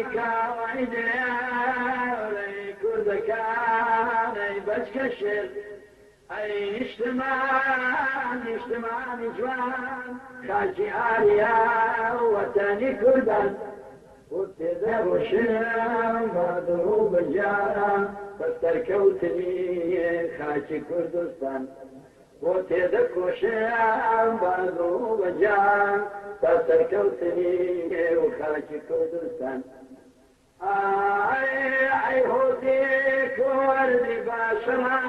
وعيدي كرد كان بسكشر أي نجتمان جوان خاجي آليا وطني كردان وابتدأ شنم بضروب الجارة فاستركوتني خاجي كردستان وابتدأ شنم بضروب الجارة فاستركوتني وخاجي كردستان أي هوديك وردي باشرا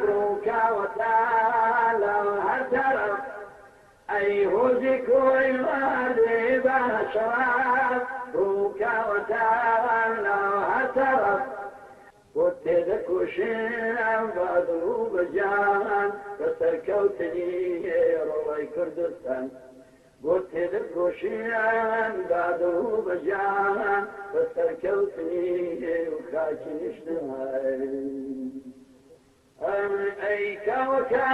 بروكا وتعالى هالدرب أي هوديك وردي باشرا بروكا وتعالى هالدرب وابتدك وشيم بضروب الجان فاستركوتني روي كردستان قلت لك وشيان بعده بجان فاستركوتني وخاكي نشتهي أي كوكا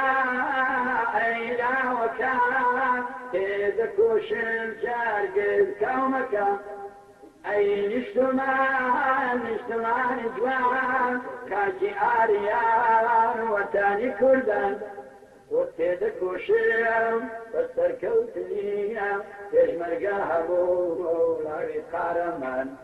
أي لا وكا تيدك وشين جارقز كومكا أي نشتمان جوان خاكي آريان وتاني كردان وابتدك وشيم فاستركوتني تجمل قهبو لاغي قارمان